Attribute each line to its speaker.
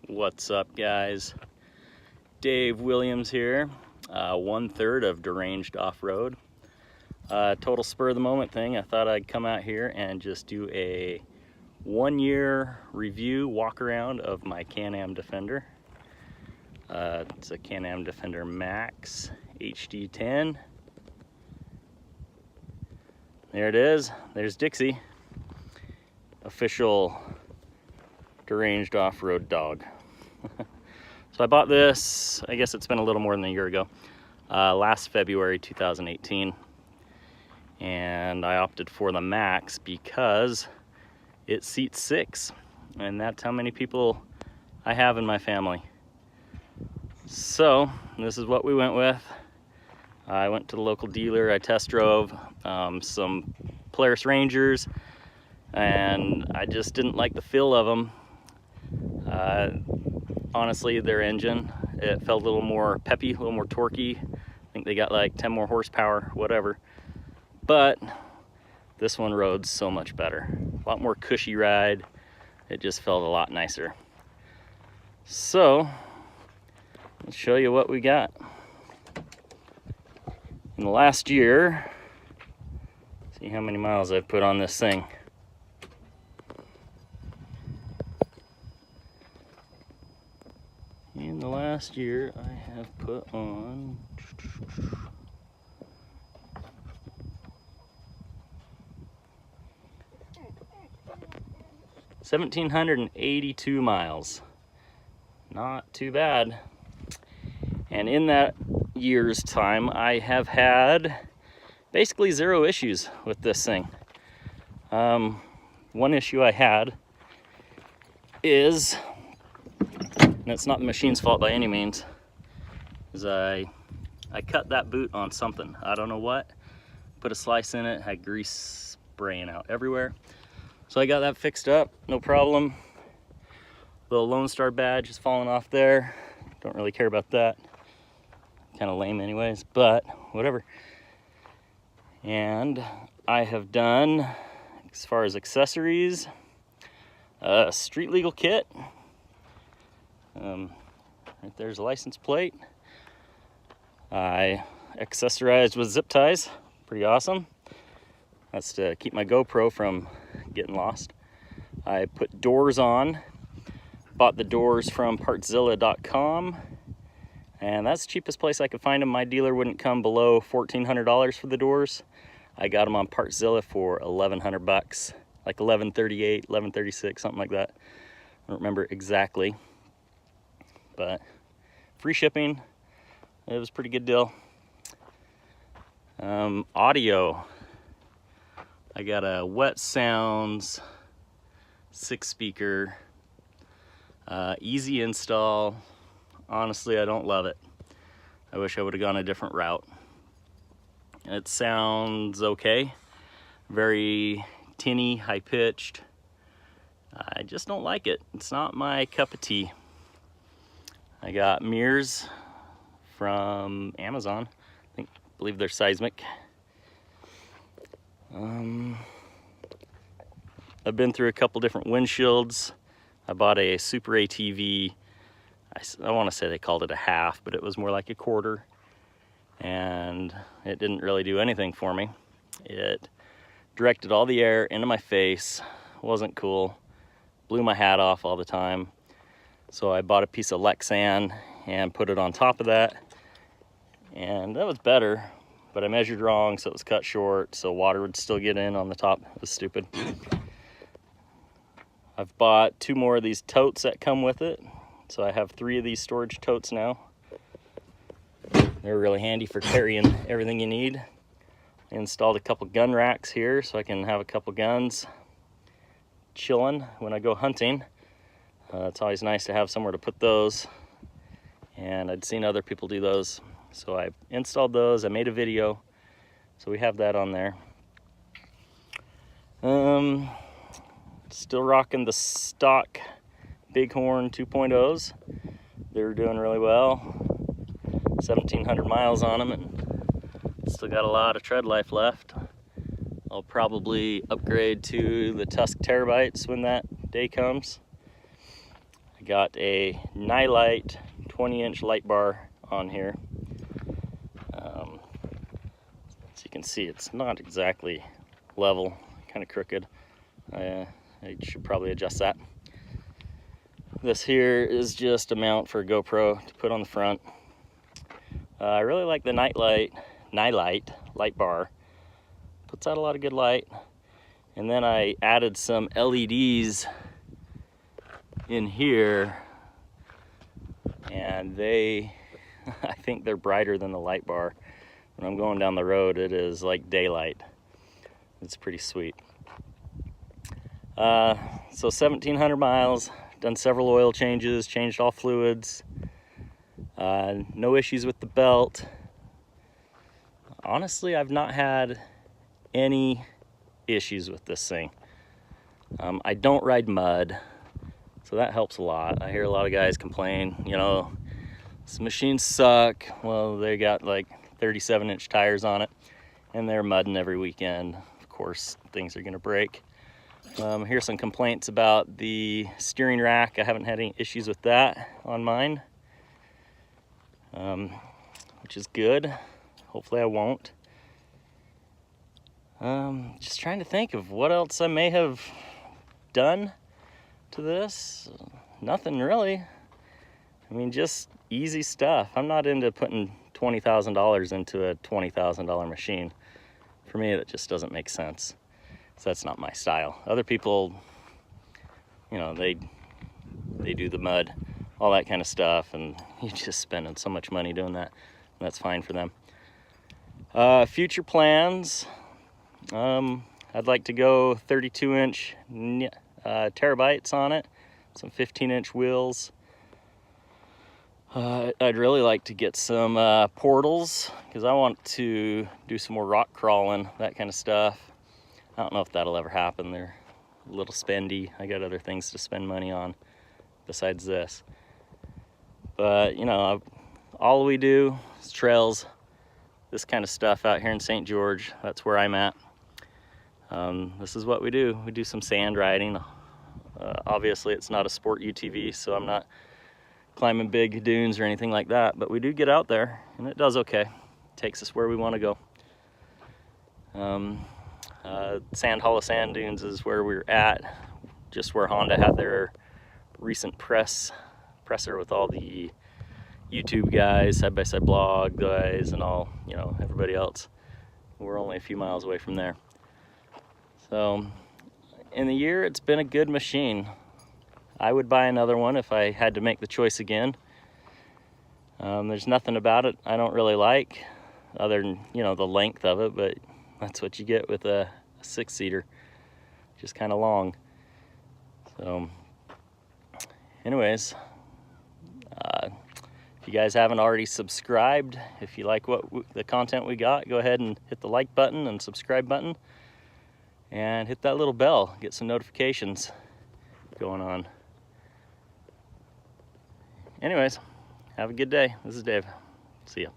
Speaker 1: What's up, guys? Dave Williams here, 1/3 of Deranged Off-Road. Total spur of the moment thing. I thought I'd come out here and just do a 1-year review walk around of my Can-Am Defender. It's a Can-Am Defender Max HD10. There it is. There's Dixie, official Deranged Off-Road dog. So I bought this, I guess it's been a little more than a year ago, last February 2018. And I opted for the Max because it seats 6. And that's how many people I have in my family. So this is what we went with. I went to the local dealer, I test drove some Polaris Rangers, and I just didn't like the feel of them. Honestly, their engine, it felt a little more peppy, a little more torquey. I think they got like 10 more horsepower, whatever. But this one rode so much better. A lot more cushy ride. It just felt a lot nicer. So, let's show you what we got. In the last year, see how many miles I've put on this thing. In the last year, I have put on 1,782 miles. Not too bad. And in that year's time, I have had basically 0 issues with this thing. One issue I had is, and it's not the machine's fault by any means, is I cut that boot on something. I don't know what. Put a slice in it, had grease spraying out everywhere. So I got that fixed up, no problem. Little Lonestar badge is falling off there. Don't really care about that. Kind of lame anyways, but whatever. And I have done, as far as accessories, a street legal kit. Right there's a license plate. I accessorized with zip ties, pretty awesome. That's to keep my GoPro from getting lost. I put doors on, bought the doors from partzilla.com, and that's the cheapest place I could find them. My dealer wouldn't come below $1,400 for the doors. I got them on Partzilla for 1,100 bucks, like 1138, 1136, something like that. I don't remember exactly, but free shipping. It was a pretty good deal. Audio. I got a Wet Sounds 6-speaker, easy install. Honestly, I don't love it. I wish I would have gone a different route. It sounds okay, very tinny, high-pitched. I just don't like it. It's not my cup of tea. I got mirrors from Amazon. I believe they're seismic. I've been through a couple different windshields. I bought a Super ATV. I want to say they called it a half, but it was more like a quarter. And it didn't really do anything for me. It directed all the air into my face. Wasn't cool. Blew my hat off all the time. So I bought a piece of Lexan and put it on top of that. And that was better, but I measured wrong, so it was cut short, so water would still get in on the top. It was stupid. I've bought 2 more of these totes that come with it. So I have 3 of these storage totes now. They're really handy for carrying everything you need. I installed a couple gun racks here so I can have a couple guns chilling when I go hunting. It's always nice to have somewhere to put those. And I'd seen other people do those. So I installed those, I made a video. So we have that on there. Still rocking the stock Bighorn 2.0s. They're doing really well. 1,700 miles on them and still got a lot of tread life left. I'll probably upgrade to the Tusk Terabytes when that day comes. I got a Nightlight 20-inch light bar on here. As you can see, it's not exactly level, kind of crooked. I should probably adjust that. This here is just a mount for a GoPro to put on the front. I really like the Nightlight light bar. Puts out a lot of good light. And then I added some LEDs in here, and I think they're brighter than the light bar. When I'm going down the road, it is like daylight. It's pretty sweet. So 1,700 miles, done several oil changes, changed all fluids. No issues with the belt. Honestly, I've not had any issues with this thing. I don't ride mud, so that helps a lot. I hear a lot of guys complain, you know, this machines suck. Well, they got like 37-inch tires on it, and they're mudding every weekend. Of course, things are gonna break. Here's some complaints about the steering rack. I haven't had any issues with that on mine, which is good. Hopefully I won't. Just trying to think of what else I may have done to this. Nothing really. I mean, just easy stuff. I'm not into putting $20,000 into a $20,000 machine. For me, that just doesn't make sense. So that's not my style. Other people, you know, they do the mud, all that kind of stuff, and you're just spending so much money doing that. That's fine for them. Future plans. I'd like to go 32-inch terabytes on it, some 15-inch wheels. I'd really like to get some portals, because I want to do some more rock crawling, that kind of stuff. I don't know if that'll ever happen. They're a little spendy. I got other things to spend money on besides this. But, you know, all we do is trails, this kind of stuff out here in St. George. That's where I'm at. This is what we do. We do some sand riding. Obviously, it's not a sport UTV, so I'm not climbing big dunes or anything like that, but we do get out there, and it does okay. Takes us where we want to go. Sand Hollow Sand Dunes is where we're at, just where Honda had their recent presser with all the YouTube guys, side-by-side blog guys, and all, you know, everybody else. We're only a few miles away from there. So in the year, it's been a good machine. I would buy another one if I had to make the choice again. There's nothing about it I don't really like, other than, you know, the length of it, but that's what you get with a 6-seater, just kind of long. So anyways, if you guys haven't already subscribed, if you like the content we got, go ahead and hit the like button and subscribe button, and hit that little bell, get some notifications going on. Anyways, have a good day. This is Dave. See ya.